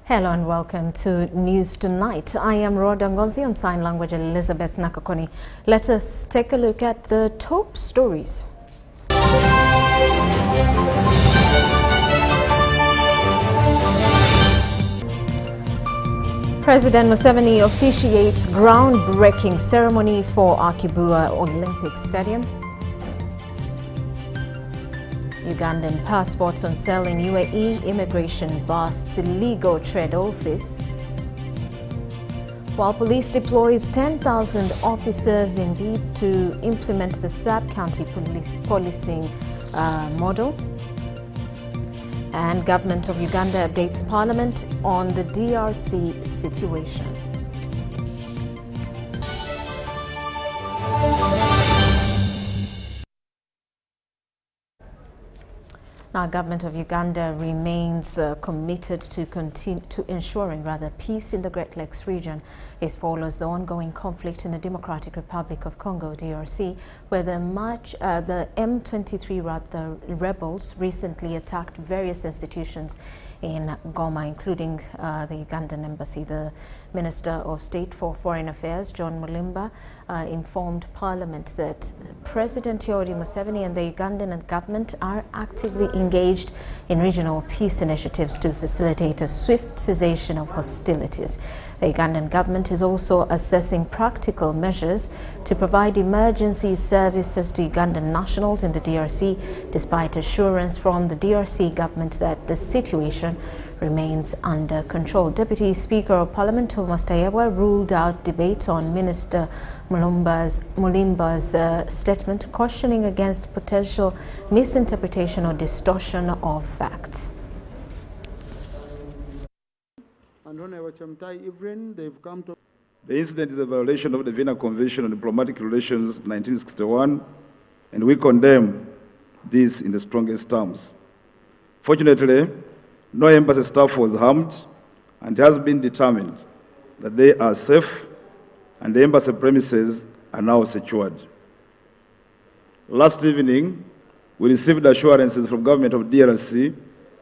Hello and welcome to News Tonight. I am Rhoda Ngonzi, on sign language Elizabeth Nakakoni. Let us take a look at the top stories. President Museveni officiates groundbreaking ceremony for Akibua Olympic Stadium. Ugandan passports on sale in UAE, immigration busts illegal trade office. While police deploys 10,000 officers in bid to implement the sub-county policing model. And government of Uganda updates parliament on the DRC situation. Now, government of Uganda remains committed to ensuring peace in the Great Lakes region. This follows the ongoing conflict in the Democratic Republic of Congo, DRC, where the M23 rebels recently attacked various institutions in Goma, including the Ugandan embassy. The Minister of State for Foreign Affairs, John Mulimba, informed Parliament that President Yoweri Museveni and the Ugandan government are actively engaged in regional peace initiatives to facilitate a swift cessation of hostilities. The Ugandan government is also assessing practical measures to provide emergency services to Ugandan nationals in the DRC, despite assurance from the DRC government that the situation remains under control. Deputy Speaker of Parliament Thomas Tayebwa ruled out debate on Minister Mulimba's statement, cautioning against potential misinterpretation or distortion of facts. The incident is a violation of the Vienna Convention on Diplomatic Relations 1961, and we condemn this in the strongest terms. Fortunately, no embassy staff was harmed, and it has been determined that they are safe and the embassy premises are now secured. Last evening, we received assurances from government of DRC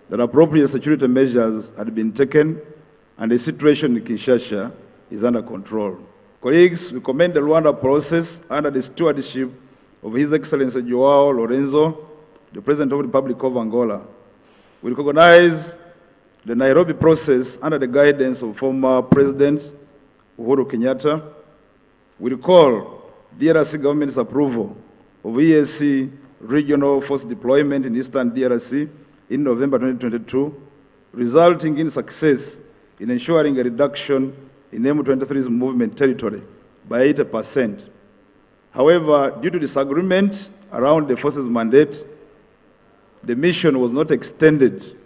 that appropriate security measures had been taken and the situation in Kinshasa is under control. Colleagues, we commend the Rwanda process under the stewardship of His Excellency Joao Lorenzo, the President of the Republic of Angola. We recognize the Nairobi process under the guidance of former President Uhuru Kenyatta. We recall DRC government's approval of EAC regional force deployment in Eastern DRC in November 2022, resulting in success in ensuring a reduction in M23's movement territory by 80%. However, due to disagreement around the force's mandate, the mission was not extended,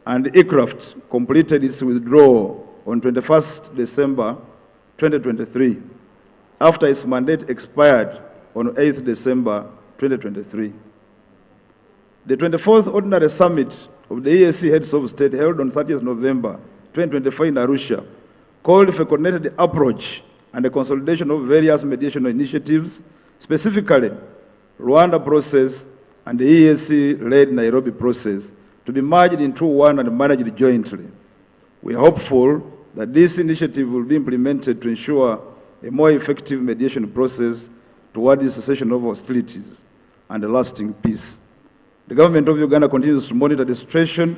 and the aircraft completed its withdrawal on 21st December 2023, after its mandate expired on 8th December 2023. The 24th Ordinary Summit of the EAC Heads of State held on 30th November 2024 in Arusha called for a coordinated approach and the consolidation of various mediation initiatives, specifically Rwanda process and the EAC-led Nairobi process, to be merged into one and managed jointly. We are hopeful that this initiative will be implemented to ensure a more effective mediation process toward the cessation of hostilities and a lasting peace. The government of Uganda continues to monitor the security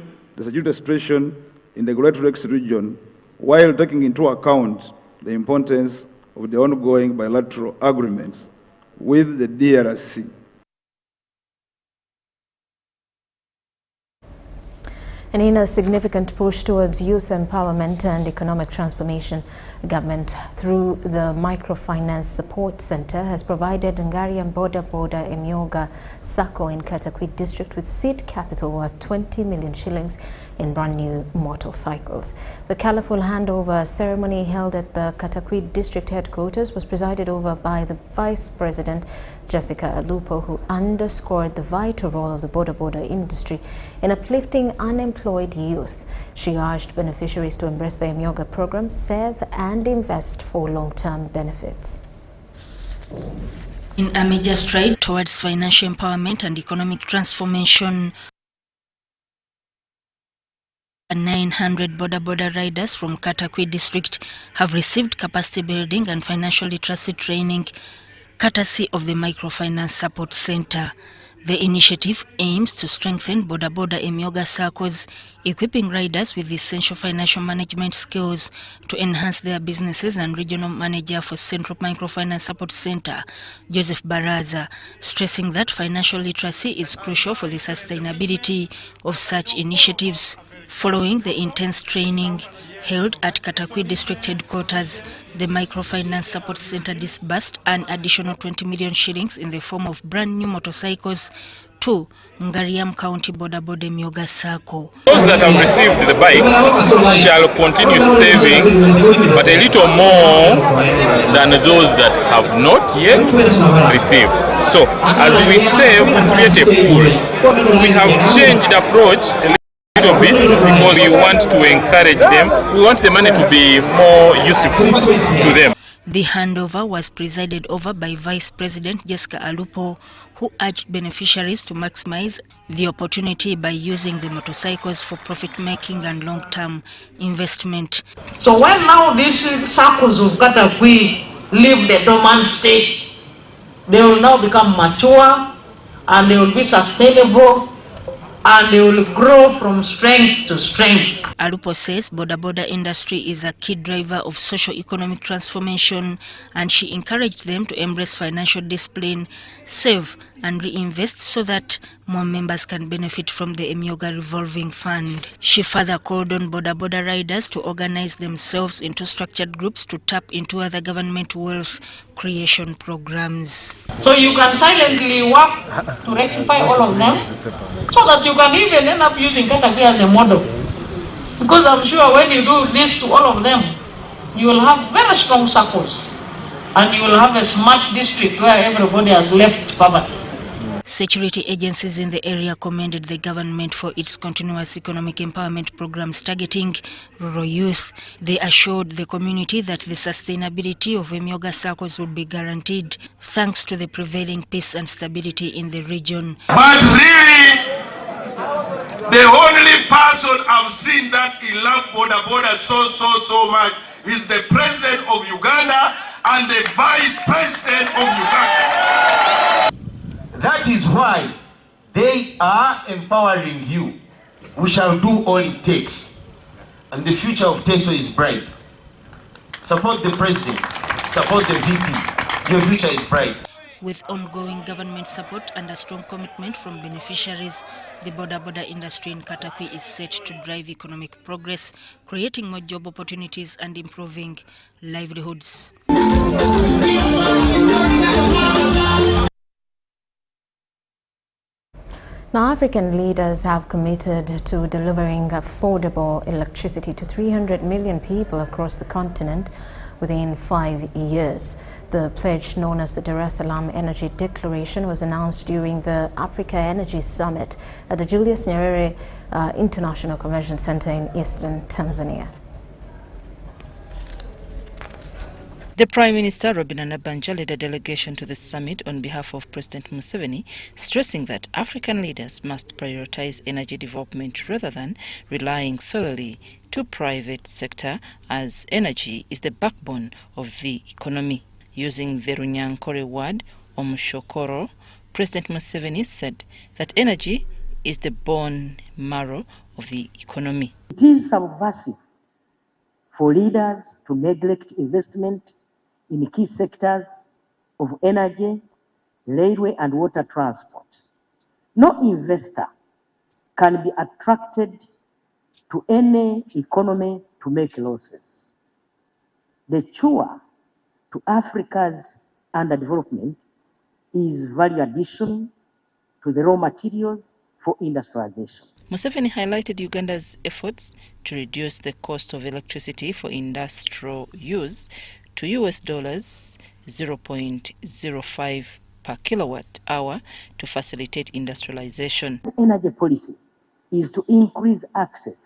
situation in the Great Lakes region, while taking into account the importance of the ongoing bilateral agreements with the DRC. And in a significant push towards youth empowerment and economic transformation, the government, through the Microfinance Support Center, has provided Ngari and Boda MOGA Sacco in Katakwit district with seed capital worth 20 million shillings in brand new motorcycles. The colorful handover ceremony held at the Katakwit district headquarters was presided over by the Vice President Jessica Alupo, who underscored the vital role of the boda industry in uplifting unemployed youth. She urged beneficiaries to embrace the MOGA program, save and invest for long-term benefits. In a major stride towards financial empowerment and economic transformation, 900 border riders from Katakwi district have received capacity building and financial literacy training courtesy of the Microfinance Support Center. The initiative aims to strengthen border MOGA circles, equipping riders with essential financial management skills to enhance their businesses. And Regional Manager for Central Microfinance Support Center, Joseph Baraza, stressing that financial literacy is crucial for the sustainability of such initiatives. Following the intense training held at Katakwi District Headquarters, the Microfinance Support Center disbursed an additional 20 million shillings in the form of brand new motorcycles to Ngariam County Border MOGA Circle. Those that have received the bikes shall continue saving, but a little more than those that have not yet received. So, as we save, we create a pool. We have changed approach a little bit because we want to encourage them. We want the money to be more useful to them. The handover was presided over by Vice President Jessica Alupo, who urged beneficiaries to maximize the opportunity by using the motorcycles for profit-making and long-term investment. So when now these circles of Katakwi leave the dormant state, they will now become mature and they will be sustainable and they will grow from strength to strength. Alupo says border industry is a key driver of socio-economic transformation, and she encouraged them to embrace financial discipline, save and reinvest so that more members can benefit from the MOGA revolving fund. She further called on border riders to organize themselves into structured groups to tap into other government wealth creation programs. So you can silently work to rectify all of them so that you can even end up using Katakwi as a model. Because I'm sure when you do this to all of them, you will have very strong circles and you will have a smart district where everybody has left poverty. Security agencies in the area commended the government for its continuous economic empowerment programs targeting rural youth. They assured the community that the sustainability of MOGA circles would be guaranteed thanks to the prevailing peace and stability in the region. But really, the only person I've seen that he loves border so much is the president of Uganda and the vice president of Uganda. That is why they are empowering you. We shall do all it takes. And the future of Teso is bright. Support the president. Support the VP. Your future is bright. With ongoing government support and a strong commitment from beneficiaries, the border industry in Katakwi is set to drive economic progress, creating more job opportunities and improving livelihoods. Now, African leaders have committed to delivering affordable electricity to 300 million people across the continent within 5 years. The pledge, known as the Dar es Salaam Energy Declaration, was announced during the Africa Energy Summit at the Julius Nyerere International Convention Center in eastern Tanzania. The Prime Minister, Robin Anabanja, led a delegation to the summit on behalf of President Museveni, stressing that African leaders must prioritize energy development rather than relying solely to private sector, as energy is the backbone of the economy. Using the Runyankore word, Omushokoro, President Museveni said that energy is the bone marrow of the economy. It is subversive for leaders to neglect investment in key sectors of energy, railway and water transport. No investor can be attracted to any economy to make losses. The cure to Africa's underdevelopment is value addition to the raw materials for industrialization. Museveni highlighted Uganda's efforts to reduce the cost of electricity for industrial use to US dollars 0.05 per kilowatt hour to facilitate industrialization. Energy policy is to increase access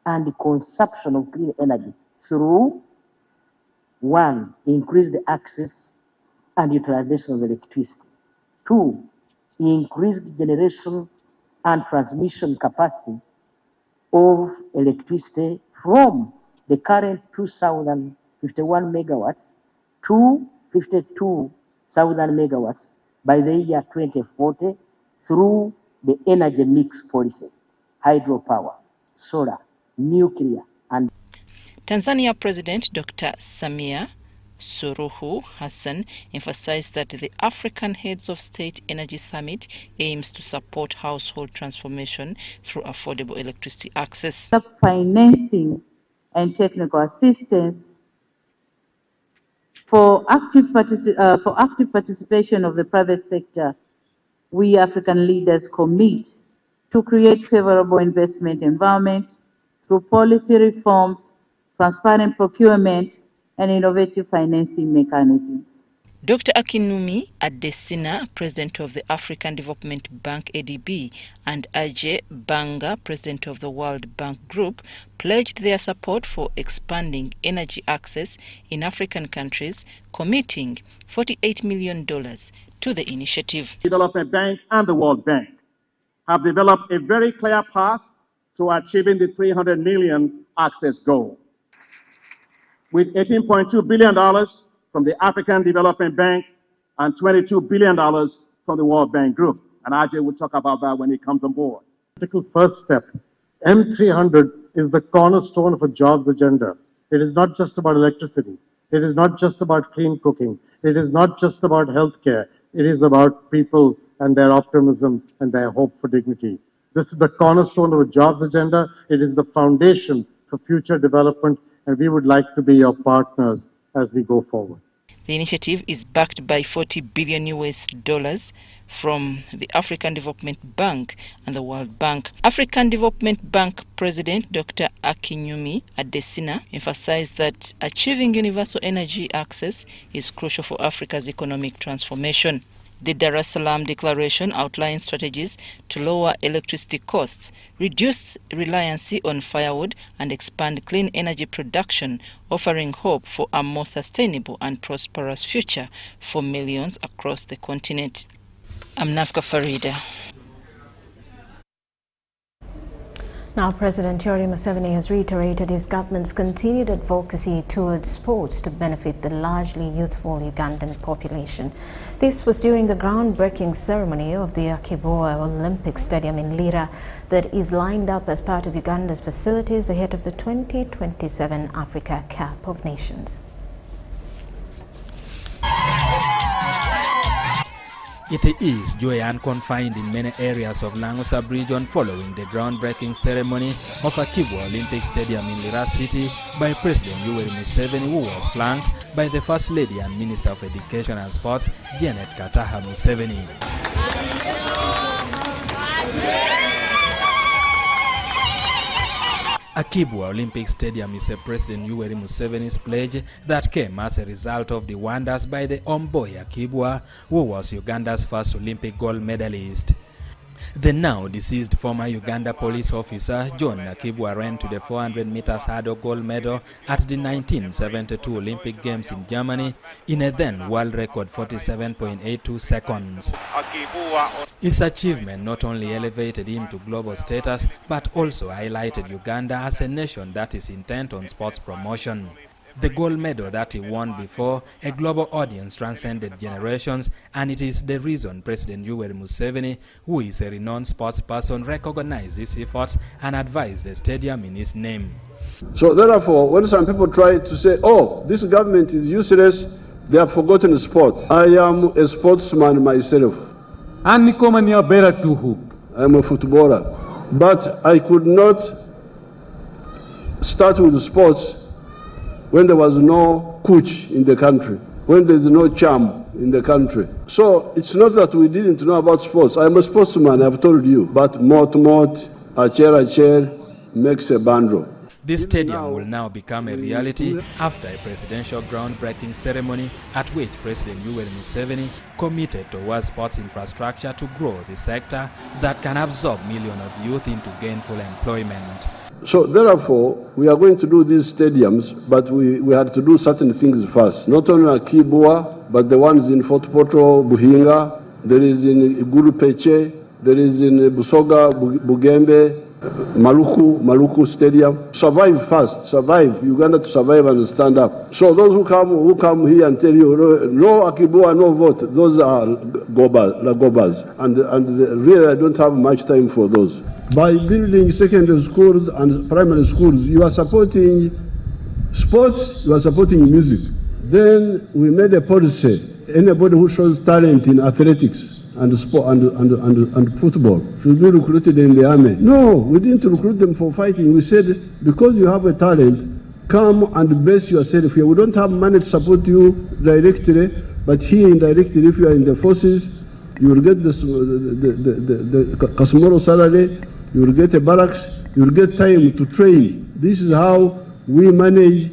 and consumption of clean energy through 1, increase the access and utilization of electricity. 2, increase the generation and transmission capacity of electricity from the current 2,051 megawatts to 52,000 megawatts by the year 2040 through the energy mix policy, hydropower, solar, nuclear, and Tanzania President Dr. Samia Suluhu Hassan emphasized that the African Heads of State Energy Summit aims to support household transformation through affordable electricity access. Financing and technical assistance for active participation of the private sector, we African leaders commit to create favorable investment environment through policy reforms, transparent procurement, and innovative financing mechanisms. Dr. Akinwumi Adesina, President of the African Development Bank ADB, and Ajay Banga, President of the World Bank Group, pledged their support for expanding energy access in African countries, committing $48 million to the initiative. The Development Bank and the World Bank have developed a very clear path to achieving the 300 million access goal. With $18.2 billion from the African Development Bank and $22 billion from the World Bank Group. And Ajay will talk about that when he comes on board. Critical first step. M300 is the cornerstone of a jobs agenda. It is not just about electricity. It is not just about clean cooking. It is not just about healthcare. It is about people and their optimism and their hope for dignity. This is the cornerstone of a jobs agenda. It is the foundation for future development, and we would like to be your partners as we go forward. The initiative is backed by $40 billion from the African Development Bank and the World Bank. African Development Bank President Dr. Akinwumi Adesina emphasized that achieving universal energy access is crucial for Africa's economic transformation. The Dar es Salaam Declaration outlines strategies to lower electricity costs, reduce reliance on firewood, and expand clean energy production, offering hope for a more sustainable and prosperous future for millions across the continent. I'm Nafka Farida. Now, President Yoweri Museveni has reiterated his government's continued advocacy towards sports to benefit the largely youthful Ugandan population. This was during the groundbreaking ceremony of the Akibua Olympic Stadium in Lira that is lined up as part of Uganda's facilities ahead of the 2027 Africa Cup of Nations. It is joy unconfined in many areas of Lango Sub Region following the groundbreaking ceremony of Akibua Olympic Stadium in Lira City by President Yoweri Museveni, who was flanked by the First Lady and Minister of Education and Sports, Janet Kataha Museveni. Akibua Olympic Stadium is a President Yoweri Museveni's pledge that came as a result of the wonders by the homeboy Akibua, who was Uganda's first Olympic gold medalist. The now deceased former Uganda police officer John Akibua ran to the 400 meters hurdle gold medal at the 1972 Olympic Games in Germany in a then world record 47.82 seconds. His achievement not only elevated him to global status but also highlighted Uganda as a nation that is intent on sports promotion. The gold medal that he won before a global audience transcended generations, and it is the reason President Yoweri Museveni, who is a renowned sports person, recognized his efforts and advised the stadium in his name. So therefore, when some people try to say, oh, this government is useless, they have forgotten sport. I am a sportsman myself. I'm a footballer. But I could not start with sports when there was no coach in the country, when there's no charm in the country. So it's not that we didn't know about sports. I'm a sportsman, I've told you, but a chair makes a bundle. This stadium will now become a reality after a presidential groundbreaking ceremony at which President Yoweri Museveni committed towards sports infrastructure to grow the sector that can absorb millions of youth into gainful employment. So therefore, we are going to do these stadiums, but we had to do certain things first. Not only Akibua, but the ones in Fort Portal, Buhinga, there is in Gulu Peche, there is in Busoga, Bugembe, Maluku Stadium. Survive first, survive. Uganda to survive and stand up. So those who come here and tell you, no Akibua, no vote, those are gobas. And really I don't have much time for those. By building secondary schools and primary schools, you are supporting sports, you are supporting music. Then we made a policy. Anybody who shows talent in athletics and sport and football should be recruited in the army. No, we didn't recruit them for fighting. We said, because you have a talent, come and base yourself here. We don't have money to support you directly, but here indirectly, if you are in the forces, you will get the Kasmoro salary, you will get a barracks, you will get time to train. This is how we manage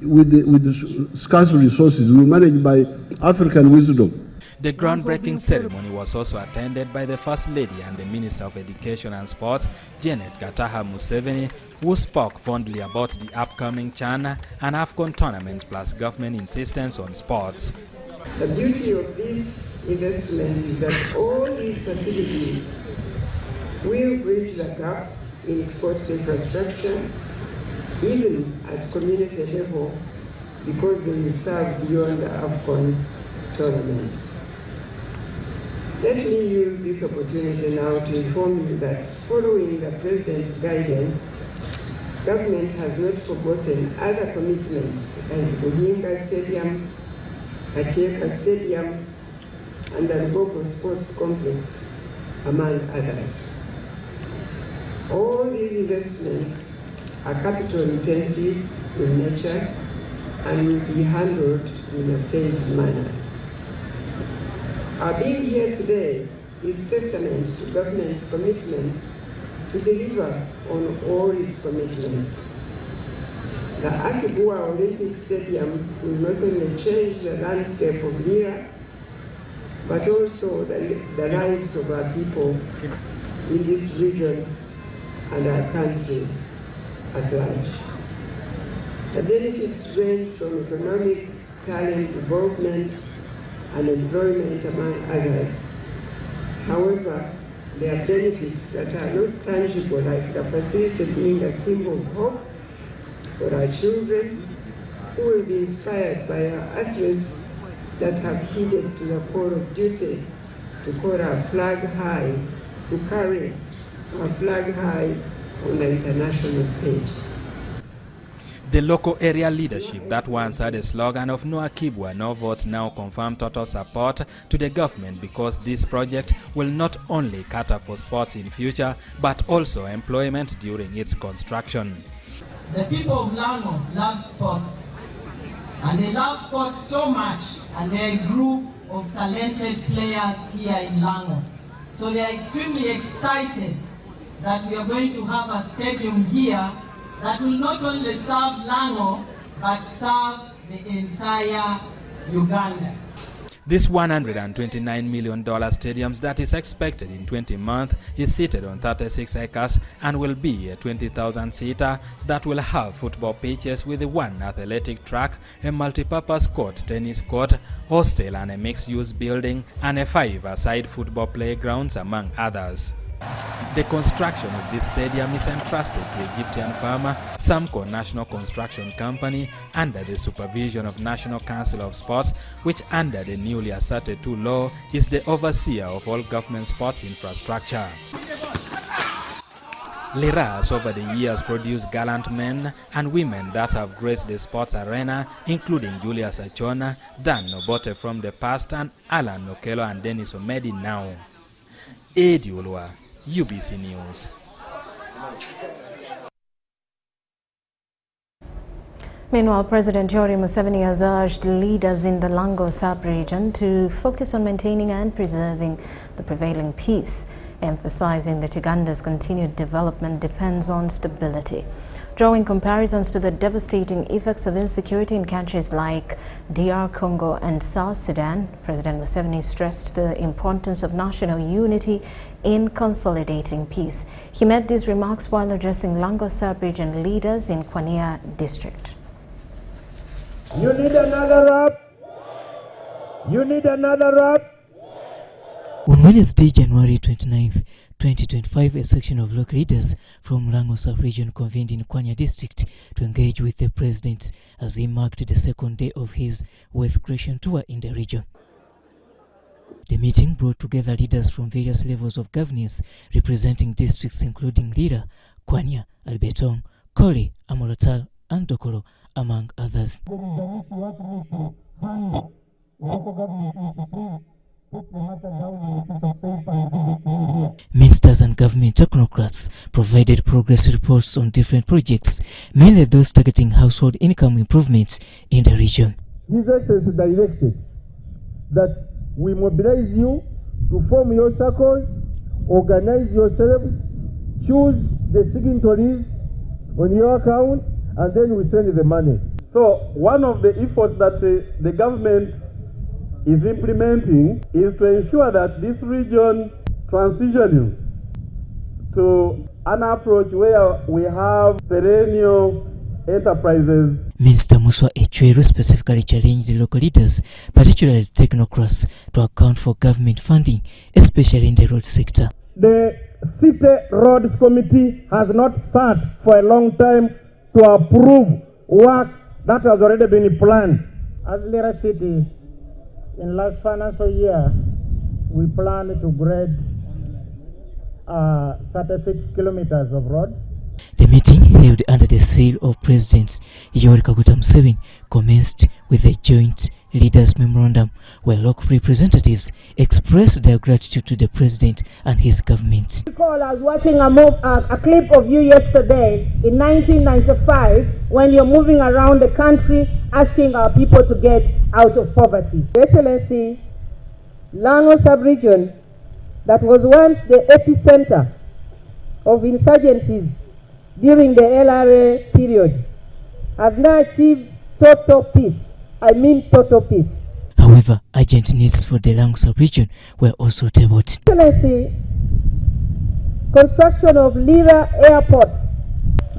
with the scarce resources. We manage by African wisdom. The groundbreaking ceremony was also attended by the First Lady and the Minister of Education and Sports, Janet Gataha Museveni, who spoke fondly about the upcoming Chana and AFCON tournaments plus government insistence on sports. The beauty of this investment is that all these facilities will bridge the gap in sports infrastructure, even at community level, because they will serve beyond the AFCON tournament. Let me use this opportunity now to inform you that following the President's guidance, government has not forgotten other commitments like Buhinga Stadium, Acheka Stadium, and the Lango Sports Complex, among others. All these investments are capital intensive in nature and will be handled in a phased manner. Our being here today is testament to government's commitment to deliver on all its commitments. The Akibua Olympic Stadium will not only change the landscape of Lira, but also the lives of our people in this region and our country at large. The benefits range from economic, talent development, and employment, among others. However, there are benefits that are not tangible, like the facility being a symbol of hope for our children, who will be inspired by our athletes that have heeded to the call of duty to call our flag high, to carry our flag high on the international stage. The local area leadership that once had a slogan of no Akibwa, no votes now confirm total support to the government because this project will not only cater for sports in future but also employment during its construction. The people of Lango love sports, and they love sports so much, and they're a group of talented players here in Lango. So they are extremely excited that we are going to have a stadium here that will not only serve Lango, but serve the entire Uganda. This $129 million stadium that is expected in 20 months is seated on 36 acres and will be a 20,000-seater that will have football pitches with one athletic track, a multipurpose court, tennis court, hostel and a mixed-use building, and a 5-a-side football playgrounds, among others. The construction of this stadium is entrusted to Egyptian farmer Samco National Construction Company under the supervision of National Council of Sports, which under the newly asserted II law is the overseer of all government sports infrastructure. Lira has over the years produced gallant men and women that have graced the sports arena, including Julius Achona, Dan Nobote from the past, and Alan Okelo and Dennis Omedi now. Edi Ulwa, UBC News. Meanwhile, President Yoweri Museveni has urged leaders in the Lango Sub Region to focus on maintaining and preserving the prevailing peace, emphasizing that Uganda's continued development depends on stability. Drawing comparisons to the devastating effects of insecurity in countries like DR Congo and South Sudan, President Museveni stressed the importance of national unity in consolidating peace. He made these remarks while addressing Lango Sub Region leaders in Kwania district. You need another rap? You need another rap? On Wednesday, January 29th, 2025, a section of local leaders from Lango Sub Region convened in Kwanya district to engage with the president as he marked the second day of his wealth creation tour in the region. The meeting brought together leaders from various levels of governance representing districts including Lira, Kwanya, Albetong, Koli, Amorotal, and Dokolo, among others. Ministers and government technocrats provided progress reports on different projects, mainly those targeting household income improvements in the region. His Excellency directed that we mobilize you to form your circles, organize yourselves, choose the signatories on your account, and then we send the money. So one of the efforts that the government is implementing is to ensure that this region transitions to an approach where we have perennial enterprises. Minister Muswa Echweru specifically challenged the local leaders, particularly technocrats, to account for government funding, especially in the road sector. The City Roads Committee has not sat for a long time to approve work that has already been planned. As Lira City, in last financial year, we plan to grade 36 kilometers of road. The meeting, held under the seal of President Yoweri Kaguta Museveni, commenced with a joint leaders' memorandum where local representatives expressed their gratitude to the President and his government. I was watching a clip of you yesterday in 1995 when you're moving around the country asking our people to get out of poverty. Your Excellency, Lango Sub Region, that was once the epicenter of insurgencies during the LRA period, has now achieved total peace. I mean total peace. However, urgent needs for the Lango Sub Region were also tabled. Excellency, construction of Lira Airport.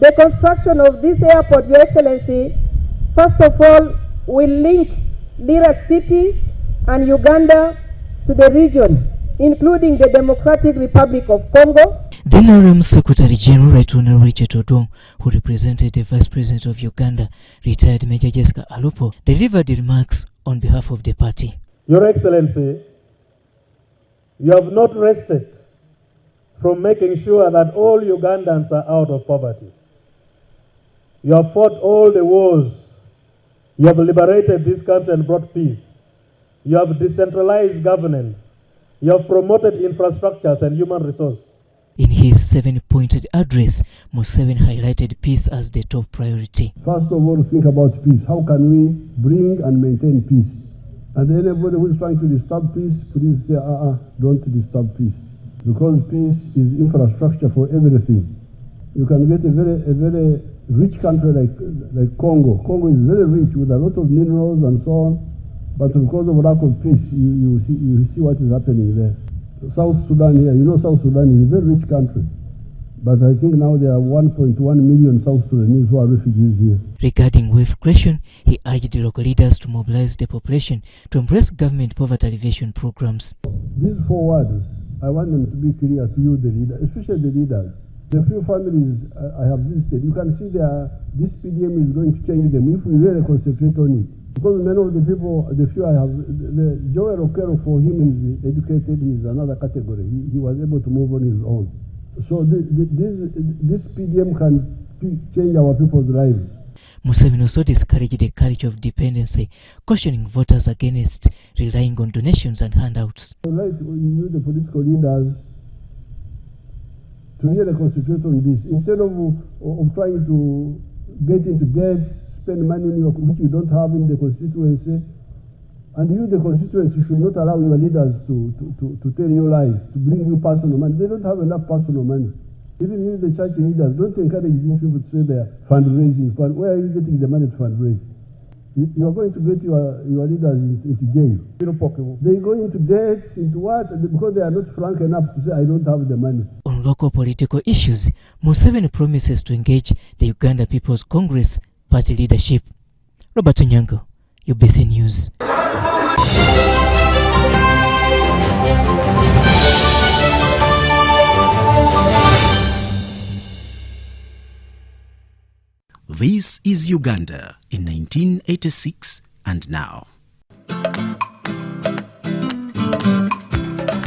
The construction of this airport, Your Excellency, first of all, will link Lira City and Uganda to the region, including the Democratic Republic of Congo. The NRM Secretary General, Right Honorable Richard Odong, who represented the Vice President of Uganda, retired Major Jessica Alupo, delivered remarks on behalf of the party. Your Excellency, you have not rested from making sure that all Ugandans are out of poverty. You have fought all the wars. You have liberated this country and brought peace. You have decentralized governance. You have promoted infrastructures and human resources. In his 7-pointed address, Museveni highlighted peace as the top priority. First of all, think about peace. How can we bring and maintain peace? And anybody who is trying to disturb peace, please say, don't disturb peace. Because peace is infrastructure for everything. You can get a very rich country like Congo. Congo is very rich with a lot of minerals and so on. But because of lack of peace, you see what is happening there. South Sudan here, you know South Sudan is a very rich country. But I think now there are 1.1 million South Sudanese who are refugees here. Regarding wealth creation, he urged the local leaders to mobilize the population to embrace government poverty alleviation programs. These 4 words, I want them to be clear to you, the leaders, especially the leaders. The few families I have visited, you can see this PDM is going to change them if we really concentrate on it. Because many of the people, the few I have, the Joel Okero, for him is educated, he is another category. He was able to move on his own. So this PDM can change our people's lives. Museveni also discouraged the culture of dependency, cautioning voters against relying on donations and handouts. I would like you, the political leaders, to really concentrate on this. Instead of trying to get into debt, spend money which you don't have in the constituency, and you, the constituency, should not allow your leaders to tell you lies, to bring you personal money. They don't have enough personal money. Even you, the church leaders, don't encourage these people to say they're fundraising. Where are you getting the money to fundraise? You are going to get your leaders into jail. They go into debt, into what? Because they are not frank enough to say, I don't have the money. On local political issues, Museveni promises to engage the Uganda People's Congress party leadership. Robert Onyango, UBC News. This is Uganda in 1986 and now.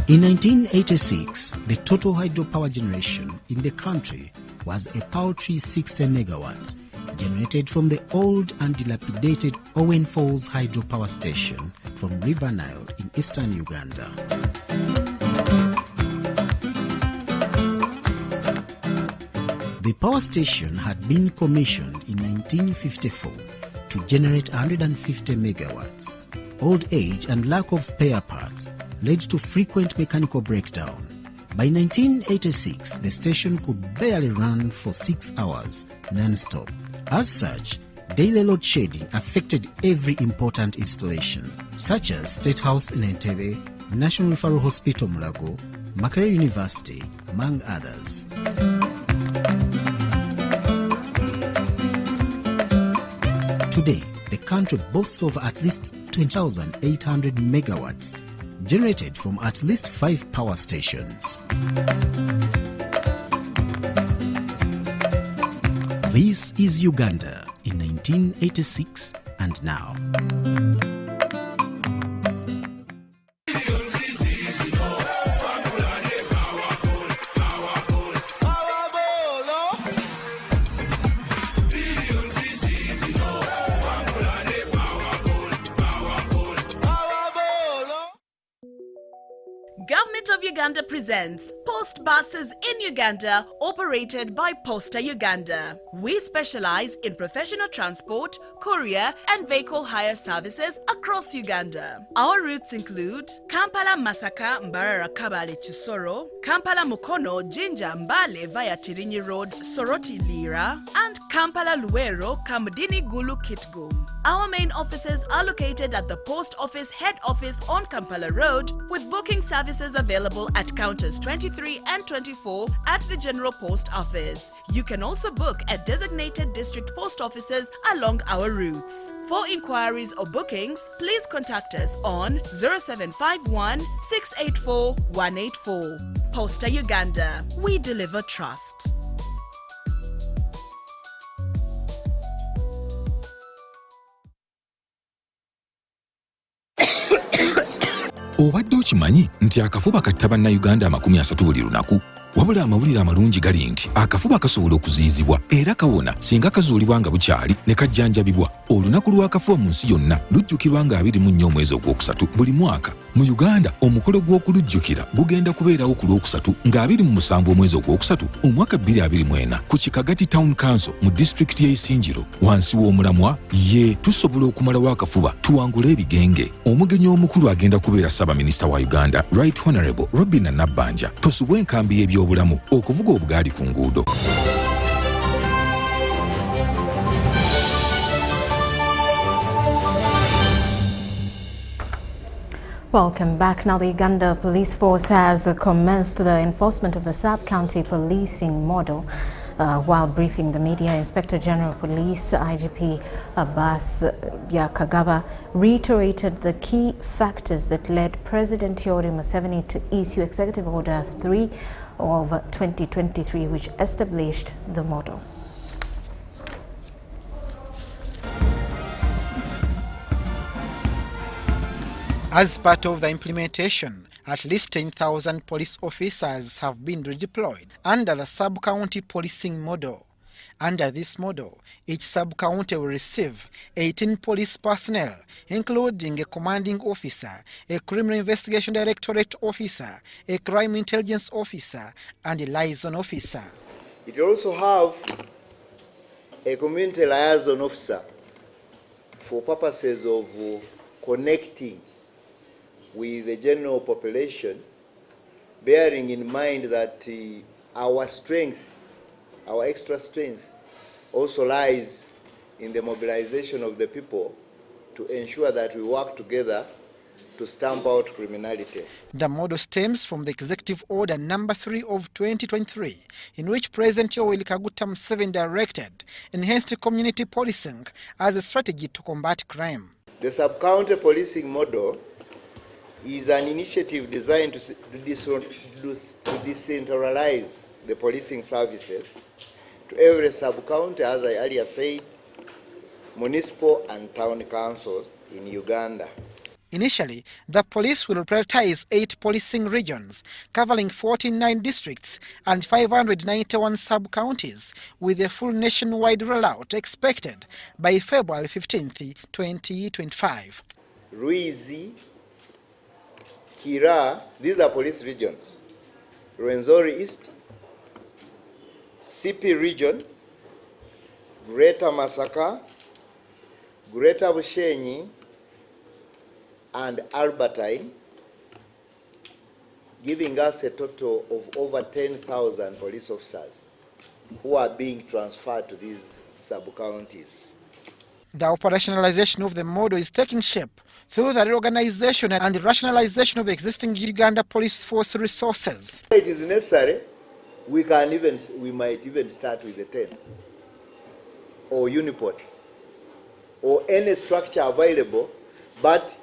In 1986, the total hydropower generation in the country was a paltry 60 megawatts, generated from the old and dilapidated Owen Falls hydropower station from River Nile in eastern Uganda. The power station had been commissioned in 1954 to generate 150 megawatts. Old age and lack of spare parts led to frequent mechanical breakdown. By 1986, the station could barely run for 6 hours non-stop. As such, daily load shedding affected every important installation, such as State House in Entebbe, National Referral Hospital Mulago, Makerere University, among others. Today, the country boasts of at least 20,800 megawatts, generated from at least 5 power stations. This is Uganda in 1986 and now. Government of Uganda presents Post Buses in Uganda, operated by Posta Uganda. We specialize in professional transport, courier and vehicle hire services across Uganda. Our routes include Kampala Masaka Mbarara Kabale Chisoro, Kampala Mukono Jinja Mbale via Tirinyi Road Soroti Lira, and Kampala Luwero Kamudini Gulu Kitgum. Our main offices are located at the Post Office Head Office on Kampala Road, with booking services available at counters 23 and 24 at the General Post Office. You can also book at designated district post offices along our routes. For inquiries or bookings, please contact us on 0751 684 184. Posta Uganda. We deliver trust. Obadde okimanyi nti akafuba katta bannayuganda 30 buli lunaku? Wabula amawulire amalungi gali nti akafuba kasobola okuziyizibwa era kawona singa kazuulibwa nga bukyali ne kajjanjabibwa. Olunaku lw'akafuba mu nsi yonna lujjukirwa nga 24 omwezi ogwokusatu buli mwaka. Mu Uganda omukolo gw'okulujjukira gugenda kubeerawo ku Lwokusatu nga 27 omwezi ogwokusatu omwaka 2024 ku Kikagati Town Council mu disitulikiti y'Isingiro wansi w'omulamwa ye tusobola okumalawo akafuba tuwangule ebigenge. Omugenyi omukulu agenda kubeera Ssaabaminisita wa Uganda Right Honorable Rhoda Ngonzi tosubwe enkambi y'ebyobulamu okuvuga obugaali ku nguudo. Welcome back. Now, the Uganda Police Force has commenced the enforcement of the sub-county policing model. While briefing the media, Inspector General Police IGP Abbas Byakagaba reiterated the key factors that led President Yoweri Museveni to issue Executive Order 3 of 2023, which established the model. As part of the implementation, at least 10,000 police officers have been redeployed under the sub-county policing model. Under this model, each sub-county will receive 18 police personnel, including a commanding officer, a criminal investigation directorate officer, a crime intelligence officer, and a liaison officer. It will also have a community liaison officer for purposes of connecting with the general population, bearing in mind that our strength, our extra strength, also lies in the mobilization of the people to ensure that we work together to stamp out criminality. The model stems from the Executive Order number 3 of 2023, in which President Yoweri Kaguta Museveni directed enhanced community policing as a strategy to combat crime. The sub-county policing model is an initiative designed to decentralize the policing services, to every sub-county, as I earlier said, municipal and town councils in Uganda. Initially, the police will prioritize 8 policing regions, covering 49 districts and 591 sub-counties, with a full nationwide rollout expected by February 15, 2025. Ruizi, Kira, these are police regions. Rwenzori East, Sipi region, Greater Masaka, Greater Bushenyi, and Albertine, giving us a total of over 10,000 police officers who are being transferred to these sub-counties. The operationalization of the model is taking shape through the reorganization and the rationalization of existing Uganda police force resources. It is necessary, we might even start with the tents or uniports or any structure available, but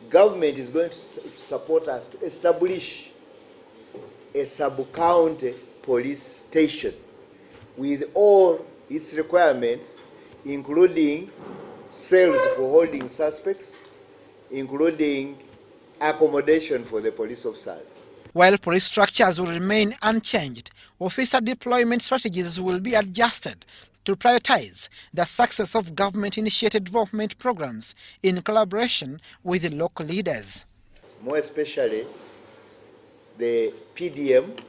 government is going to support us to establish a sub-county police station with all its requirements, including cells for holding suspects, including accommodation for the police officers. While police structures will remain unchanged, officer deployment strategies will be adjusted to prioritize the success of government-initiated development programs in collaboration with the local leaders. More especially the PDM,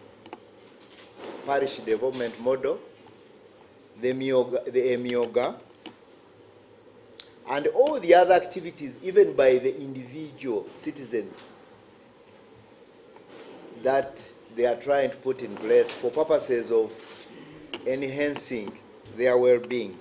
Parish Development Model, the MOGA, and all the other activities, even by the individual citizens, that they are trying to put in place for purposes of enhancing their well-being.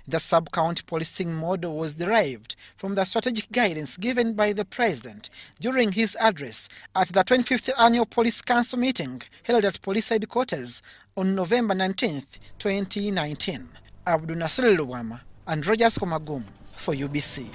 The sub-county policing model was derived from the strategic guidance given by the President during his address at the 25th Annual Police Council meeting held at Police Headquarters on November 19, 2019. Abdul Nasir Luwama and Rogers Komagum for UBC.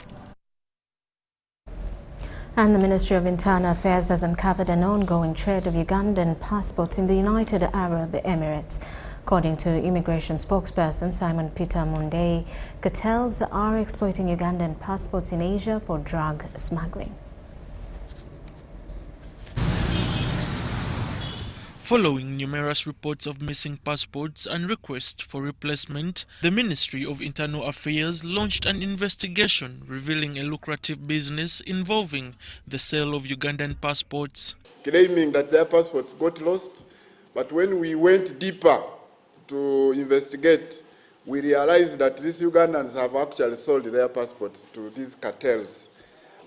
And the Ministry of Internal Affairs has uncovered an ongoing trade of Ugandan passports in the United Arab Emirates. According to immigration spokesperson Simon Peter Mundei, cartels are exploiting Ugandan passports in Asia for drug smuggling. Following numerous reports of missing passports and requests for replacement, the Ministry of Internal Affairs launched an investigation revealing a lucrative business involving the sale of Ugandan passports. Claiming that their passports got lost, but when we went deeper to investigate, we realized that these Ugandans have actually sold their passports to these cartels.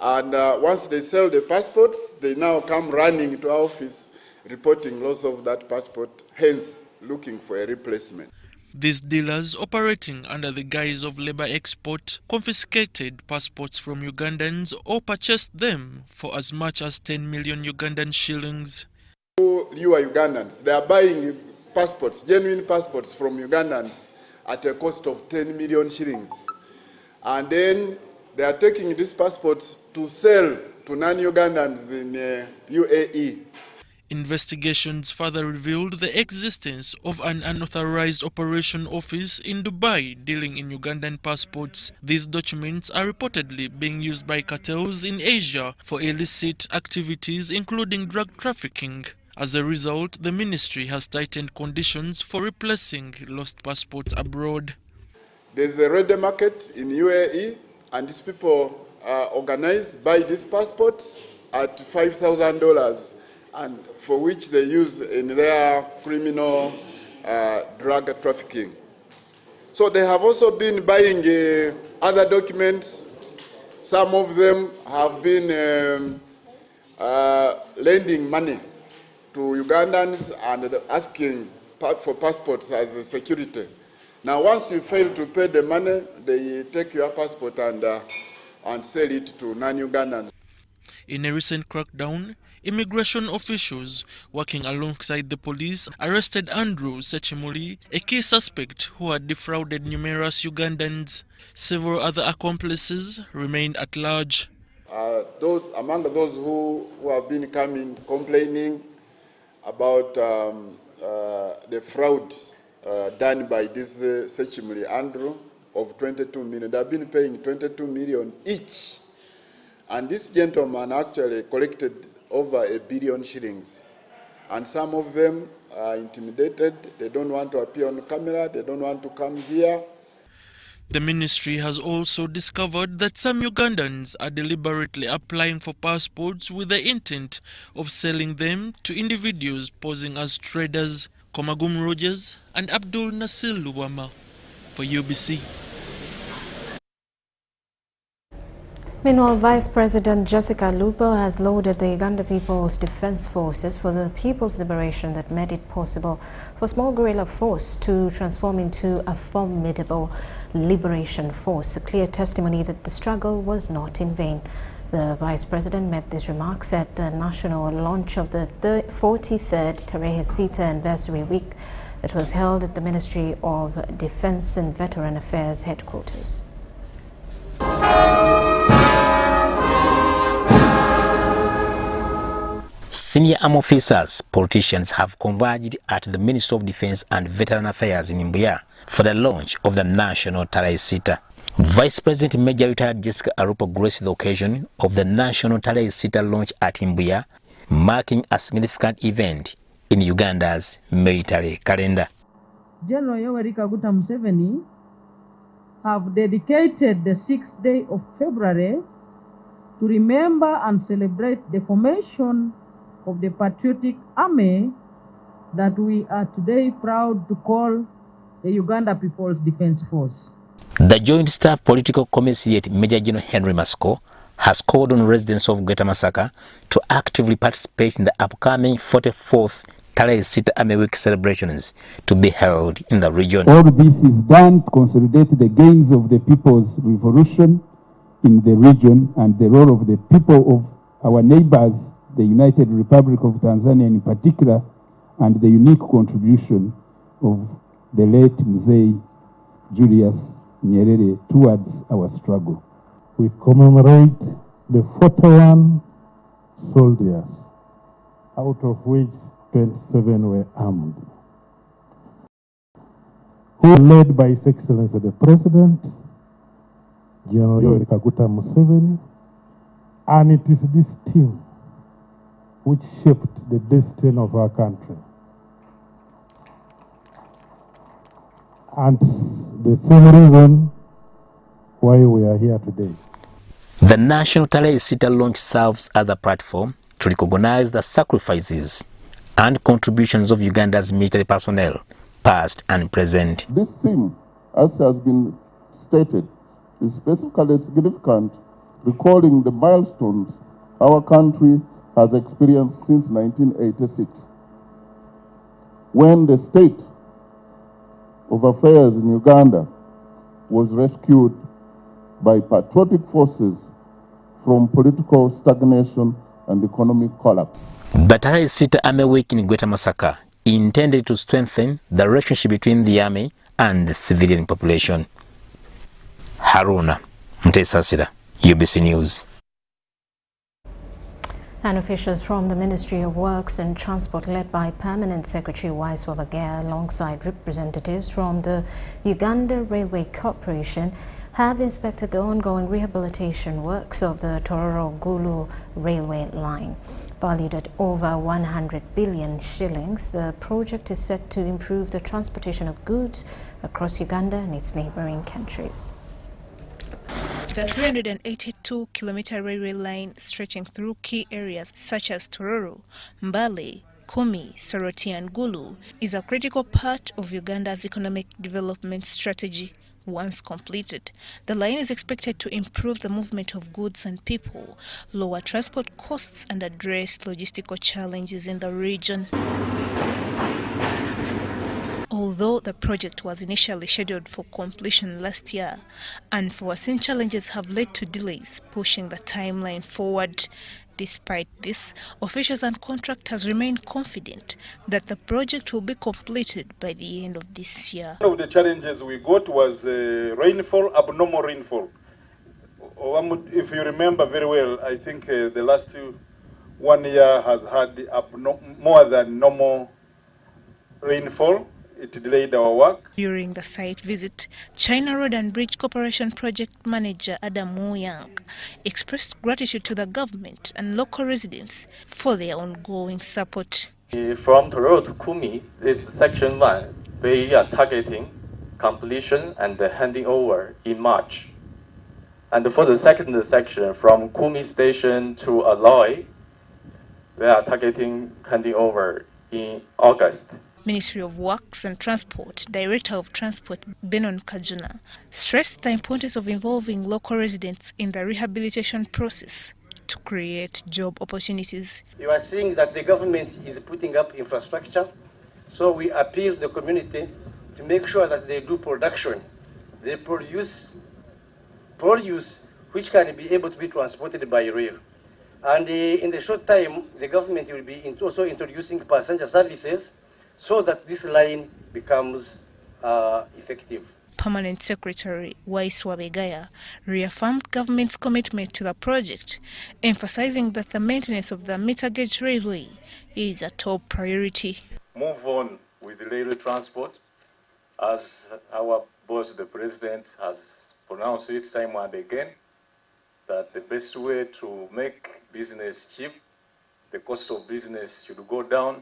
And once they sell the passports, they now come running to our office reporting loss of that passport, hence looking for a replacement. These dealers, operating under the guise of labor export, confiscated passports from Ugandans or purchased them for as much as 10 million Ugandan shillings. You are Ugandans. They are buying passports, genuine passports from Ugandans at a cost of 10 million shillings. And then they are taking these passports to sell to non-Ugandans in UAE. Investigations further revealed the existence of an unauthorized operation office in Dubai dealing in Ugandan passports. These documents are reportedly being used by cartels in Asia for illicit activities including drug trafficking. As a result, the ministry has tightened conditions for replacing lost passports abroad. There's a red market in UAE, and these people organize, buy these passports at $5,000, and for which they use in their criminal drug trafficking. So they have also been buying other documents. Some of them have been lending money to Ugandans and asking for passports as a security. Now, once you fail to pay the money, they take your passport and sell it to non-Ugandans. In a recent crackdown, immigration officials working alongside the police arrested Andrew Sechimuli, a key suspect who had defrauded numerous Ugandans. Several other accomplices remained at large. Among those who have been coming complaining about the fraud done by this Sechimli Andrew of 22 million. They've been paying 22 million each. And this gentleman actually collected over 1 billion shillings. And some of them are intimidated. They don't want to appear on camera. They don't want to come here. The ministry has also discovered that some Ugandans are deliberately applying for passports with the intent of selling them to individuals posing as traders. Komagum Rogers and Abdul Nasir Luwama for UBC. Meanwhile, Vice President Jessica Lupo has lauded the Uganda People's Defense Forces for the people's liberation that made it possible for small guerrilla force to transform into a formidable liberation force, a clear testimony that the struggle was not in vain. The Vice President made these remarks at the national launch of the 43rd Tarehe Sita Anniversary Week that was held at the Ministry of Defense and Veteran Affairs headquarters. Senior army officers, politicians have converged at the Ministry of Defense and Veteran Affairs in Mbuya for the launch of the National Tarehe Sita. Vice President Major Retired Jessica Arupo graced the occasion of the National Tarehe Sita launch at Mbuya, marking a significant event in Uganda's military calendar. General Yoweri Kaguta Museveni have dedicated the 6th day of February to remember and celebrate the formation of the patriotic army that we are today proud to call the Uganda People's Defense Force. The Joint Staff Political Commissariat Major General Henry Masco has called on residents of Greater Masaka to actively participate in the upcoming 44th Tarehe Sita Army Week celebrations to be held in the region. All this is done to consolidate the gains of the People's Revolution in the region and the role of the people of our neighbors, the United Republic of Tanzania in particular, and the unique contribution of the late Mzee Julius Nyerere towards our struggle. We commemorate the 41 soldiers, out of which 27 were armed, who were led by His Excellency the President, General Yoweri Kaguta Museveni, and it is this team which shaped the destiny of our country. And the same reason why we are here today. The National Tarehe Sita launch serves as a platform to recognize the sacrifices and contributions of Uganda's military personnel, past and present. This theme, as has been stated, is specifically significant, recalling the milestones our country has experienced since 1986, when the state of affairs in Uganda was rescued by patriotic forces from political stagnation and economic collapse. The Tarehe Sita Army Week in Greater Masaka intended to strengthen the relationship between the army and the civilian population. Haruna Mtesasira, UBC News. And officials from the Ministry of Works and Transport, led by Permanent Secretary Waiswa Bagea, alongside representatives from the Uganda Railway Corporation, have inspected the ongoing rehabilitation works of the Toro Gulu railway line. Valued at over 100 billion shillings, the project is set to improve the transportation of goods across Uganda and its neighboring countries. The 382-kilometer railway line stretching through key areas such as Toro, Mbale, Kumi, Soroti and Gulu is a critical part of Uganda's economic development strategy. Once completed, the line is expected to improve the movement of goods and people, lower transport costs and address logistical challenges in the region. Although the project was initially scheduled for completion last year, unforeseen challenges have led to delays, pushing the timeline forward. Despite this, officials and contractors remain confident that the project will be completed by the end of this year. One of the challenges we got was rainfall, abnormal rainfall. If you remember very well, I think the last 1 year has had more than normal rainfall. it delayed our work. During the site visit, China Road and Bridge Corporation Project Manager Adam Yang expressed gratitude to the government and local residents for their ongoing support. From Toro to Kumi, this is section 1. We are targeting completion and handing over in March. And for the second section, from Kumi Station to Aloy, we are targeting handing over in August. Ministry of Works and Transport Director of Transport Benon Kajuna stressed the importance of involving local residents in the rehabilitation process to create job opportunities. You are seeing that the government is putting up infrastructure, so we appeal to the community to make sure that they do production. They produce which can be able to be transported by rail. And in the short time, the government will be also introducing passenger services so that this line becomes effective. Permanent Secretary Waiswa Begaya reaffirmed government's commitment to the project, emphasizing that the maintenance of the meter gauge railway is a top priority. Move on with rail transport, as our boss, the president, has pronounced it time and again, that the best way to make business cheap, the cost of business should go down,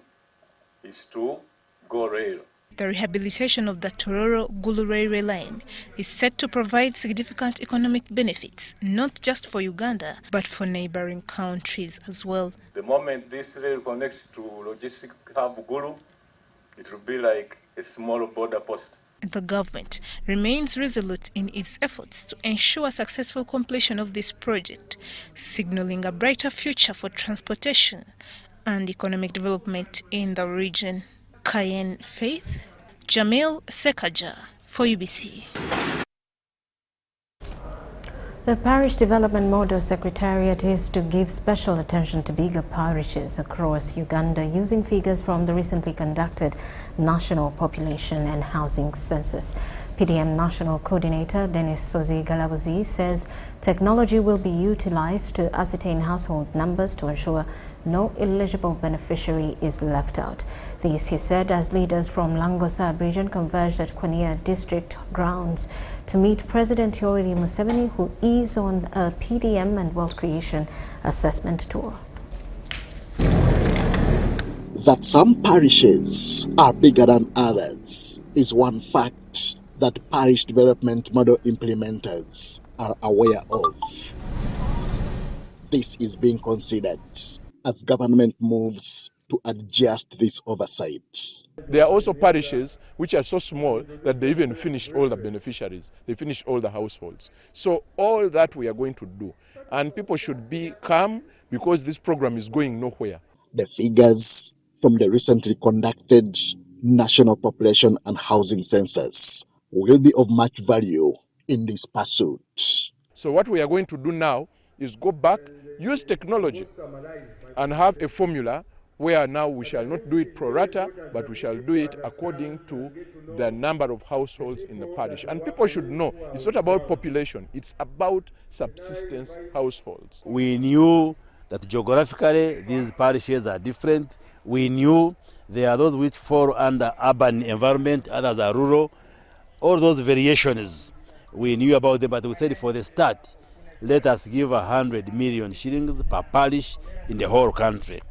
is to go rail. The rehabilitation of the Toro-Gulu railway line is set to provide significant economic benefits, not just for Uganda, but for neighboring countries as well. The moment this rail connects to logistic hub Gulu, it will be like a small border post. The government remains resolute in its efforts to ensure successful completion of this project, signaling a brighter future for transportation and economic development in the region. Kayen Faith, Jamil Sekaja for UBC. The Parish Development Model Secretariat is to give special attention to bigger parishes across Uganda using figures from the recently conducted National Population and Housing Census. PDM National Coordinator Dennis Sozi Galabuzi says technology will be utilized to ascertain household numbers to ensure no eligible beneficiary is left out. This, he said, as leaders from Lango Sub Region converged at Kwania District grounds to meet President Yoweri Museveni, who is on a PDM and Wealth Creation Assessment Tour. That some parishes are bigger than others is one fact that parish development model implementers are aware of. This is being considered as government moves to adjust this oversight. There are also parishes which are so small that they even finished all the beneficiaries. They finished all the households. So all that we are going to do. And people should be calm because this program is going nowhere. The figures from the recently conducted National Population and Housing Census will be of much value in this pursuit. So what we are going to do now is go back, use technology, and have a formula where now we shall not do it pro rata, but we shall do it according to the number of households in the parish. And people should know it's not about population, it's about subsistence households. We knew that geographically these parishes are different. We knew there are those which fall under urban environment, others are rural. All those variations, we knew about them, but we said for the start, let us give 100 million shillings per parish in the whole country.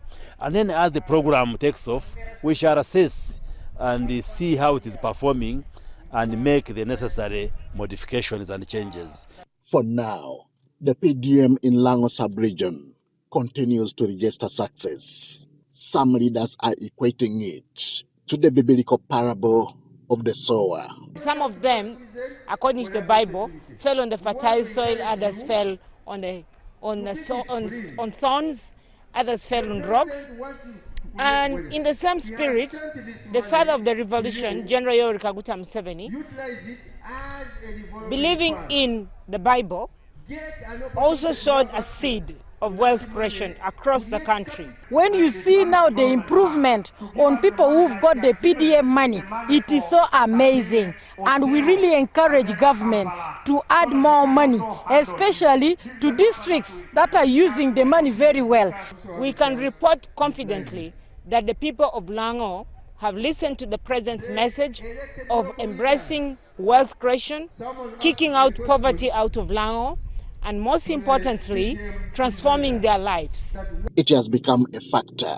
And then as the program takes off, we shall assess and see how it is performing and make the necessary modifications and changes. For now, the PDM in Lango Sub Region continues to register success. Some leaders are equating it to the biblical parable of the sower. Some of them, according to the Bible, fell on the fertile soil, others fell on thorns, others fell on rocks. And in the same spirit, the father of the revolution, General Yoweri Museveni, believing in the Bible, also sowed a seed of wealth creation across the country. When you see now the improvement on people who've got the PDM money, it is so amazing. And we really encourage government to add more money, especially to districts that are using the money very well. We can report confidently that the people of Lango have listened to the President's message of embracing wealth creation, kicking out poverty out of Lango, and most importantly, transforming their lives. It has become a factor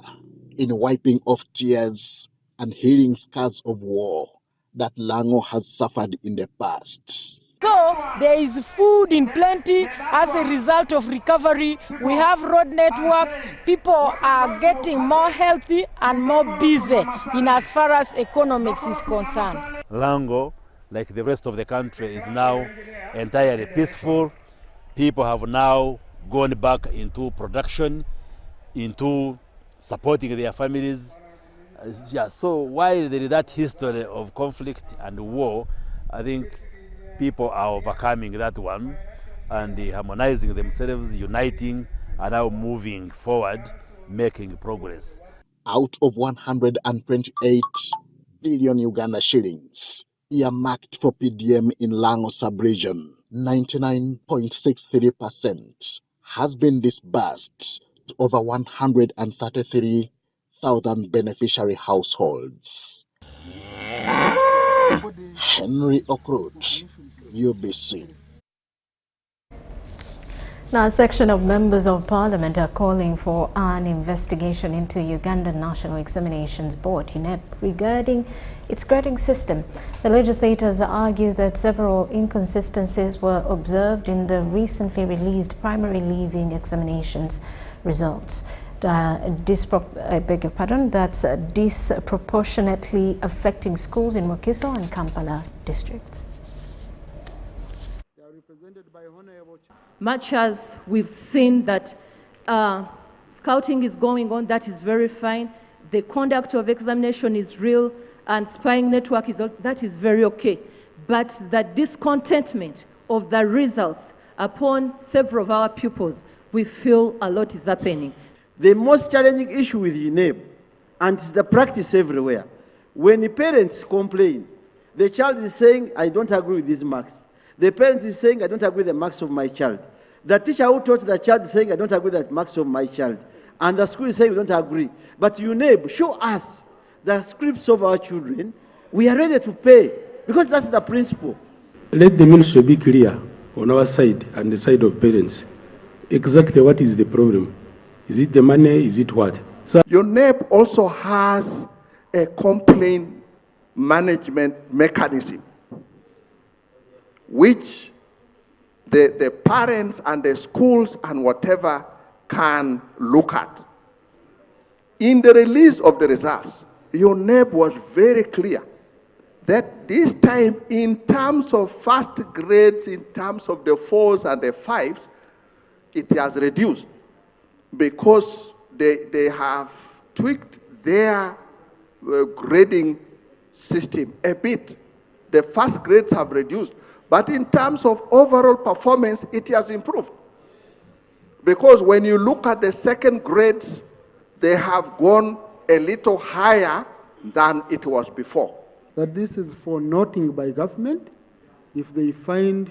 in wiping off tears and healing scars of war that Lango has suffered in the past. So there is food in plenty as a result of recovery. We have road network. People are getting more healthy and more busy in as far as economics is concerned. Lango, like the rest of the country, is now entirely peaceful. People have now gone back into production, into supporting their families. Yeah, so while there is that history of conflict and war, I think people are overcoming that one and harmonizing themselves, uniting, and now moving forward, making progress. Out of 128 billion Uganda shillings earmarked for PDM in Lango Sub Region, 99.63% has been disbursed to over 133,000 beneficiary households. Henry Okrut, UBC. Now, a section of members of parliament are calling for an investigation into Ugandan National Examinations Board, UNEP, regarding its grading system. The legislators argue that several inconsistencies were observed in the recently released primary leaving examinations results. That's disproportionately affecting schools in Wakiso and Kampala districts. Much as we've seen that scouting is going on, that is very fine. The conduct of examination is real, and spying network that is very okay. But the discontentment of the results upon several of our pupils, we feel a lot is happening. The most challenging issue with UNEP, and it's the practice everywhere, when the parents complain, the child is saying, I don't agree with these marks. The parent is saying, I don't agree with the marks of my child. The teacher who taught the child is saying, I don't agree with the marks of my child. And the school is saying, we don't agree. But UNEP, show us the scripts of our children. We are ready to pay, because that's the principle. Let the ministry be clear on our side and the side of parents. Exactly what is the problem? Is it the money? Is it what? So UNEP also has a complaint management mechanism, which the parents and the schools and whatever can look at. In the release of the results, UNEP was very clear that this time, in terms of first grades, in terms of the 4s and the 5s, it has reduced because they have tweaked their grading system a bit. The first grades have reduced. But in terms of overall performance, it has improved. Because when you look at the second grades, they have gone a little higher than it was before. That this is for noting by government. If they find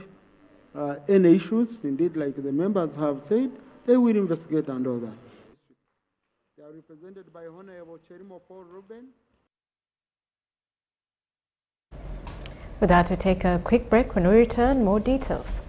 any issues, indeed, like the members have said, they will investigate and all that. They are represented by Honorable Cherimo Paul Ruben. With that, we take a quick break. When we return, more details.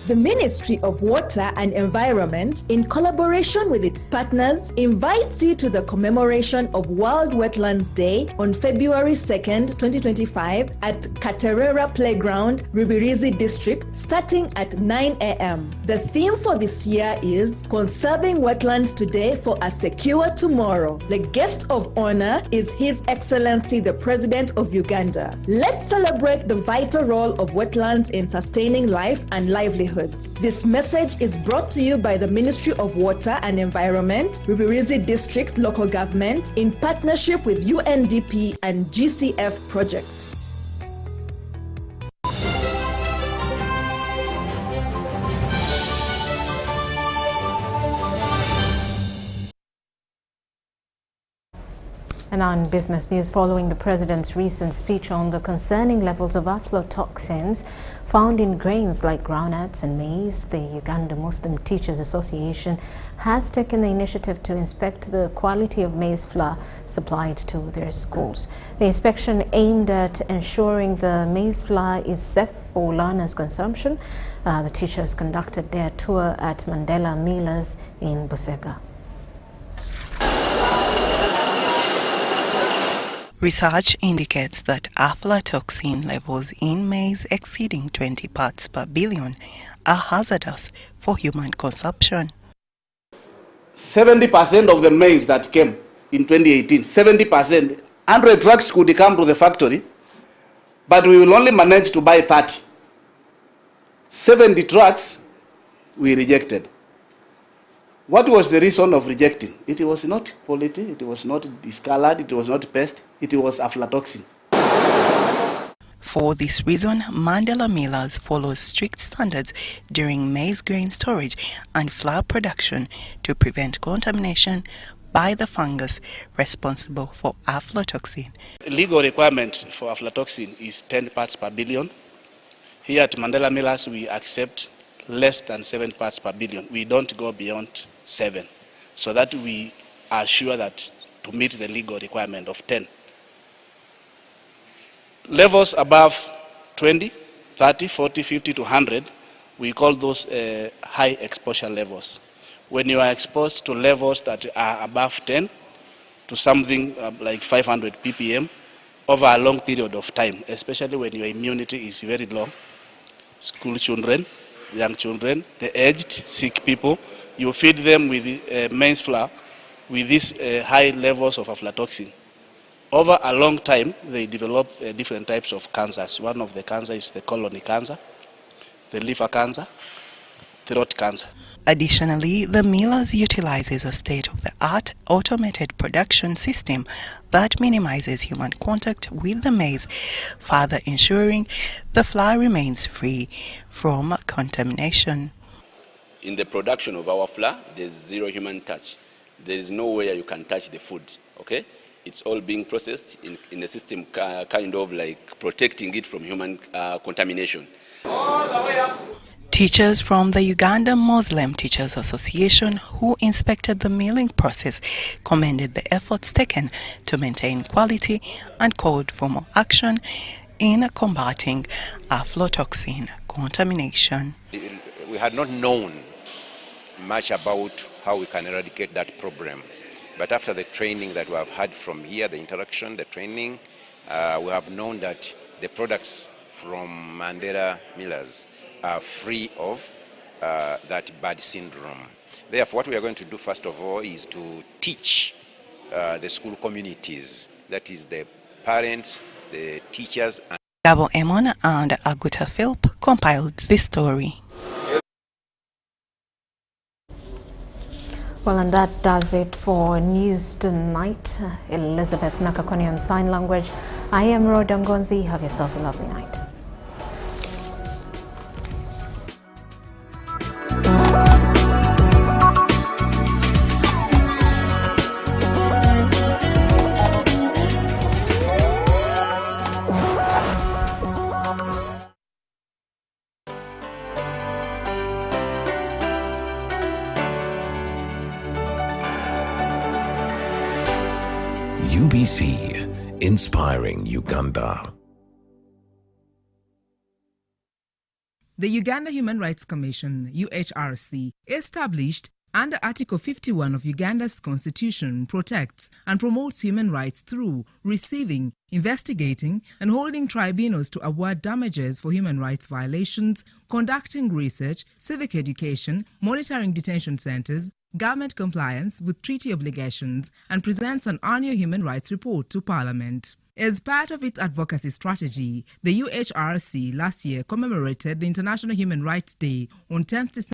The Ministry of Water and Environment, in collaboration with its partners, invites you to the commemoration of World Wetlands Day on February 2nd, 2025 at Katerera Playground, Rubirizi District, starting at 9 a.m. The theme for this year is Conserving Wetlands Today for a Secure Tomorrow. The guest of honor is His Excellency the President of Uganda. Let's celebrate the vital role of wetlands in sustaining life and livelihood. This message is brought to you by the Ministry of Water and Environment, Rubirizi District Local Government, in partnership with UNDP and GCF projects. And on business news, following the president's recent speech on the concerning levels of aflatoxins found in grains like groundnuts and maize, the Uganda Muslim Teachers Association has taken the initiative to inspect the quality of maize flour supplied to their schools. The inspection aimed at ensuring the maize flour is safe for learners' consumption. The teachers conducted their tour at Mandela Millers in Busega. Research indicates that aflatoxin levels in maize exceeding 20 parts per billion are hazardous for human consumption. 70% of the maize that came in 2018, 70%, 100 trucks could come to the factory, but we will only manage to buy 30. 70 trucks we rejected. What was the reason of rejecting? It was not quality, it was not discolored, it was not pest, it was aflatoxin. For this reason, Mandela Millers follows strict standards during maize grain storage and flour production to prevent contamination by the fungus responsible for aflatoxin. Legal requirement for aflatoxin is 10 parts per billion. Here at Mandela Millers, we accept less than 7 parts per billion. We don't go beyond 7, so that we are sure that to meet the legal requirement of 10. Levels above 20, 30, 40, 50 to 100, we call those high exposure levels. When you are exposed to levels that are above 10 to something like 500 ppm over a long period of time, especially when your immunity is very low, school children, young children, the aged, sick people, you feed them with maize flour with these high levels of aflatoxin. Over a long time, they develop different types of cancers. One of the cancers is the colon cancer, the liver cancer, throat cancer. Additionally, the Millers utilizes a state-of-the-art automated production system that minimizes human contact with the maize, further ensuring the flour remains free from contamination. In the production of our flour, there's zero human touch. There is nowhere you can touch the food, okay? It's all being processed in the system, kind of like protecting it from human contamination. Teachers from the Ugandan Muslim Teachers Association who inspected the milling process commended the efforts taken to maintain quality and called for more action in combating aflatoxin contamination. We had not known much about how we can eradicate that problem. But after the training that we have had from here, the interaction, the training, we have known that the products from Mandela Millers are free of that bad syndrome. Therefore, what we are going to do first of all is to teach the school communities, that is the parents, the teachers. Gabo Emon and Aguta Philp compiled this story. Well, and that does it for news tonight. Elizabeth Nakakoni on sign language. I am Rhoda Ngonzi. Have yourselves a lovely night. UBC, inspiring Uganda. The Uganda Human Rights Commission, UHRC, established under Article 51 of Uganda's Constitution, protects and promotes human rights through receiving, investigating and holding tribunals to award damages for human rights violations, conducting research, civic education, monitoring detention centers, government compliance with treaty obligations, and presents an annual human rights report to Parliament. As part of its advocacy strategy, the UHRC last year commemorated the International Human Rights Day on 10th December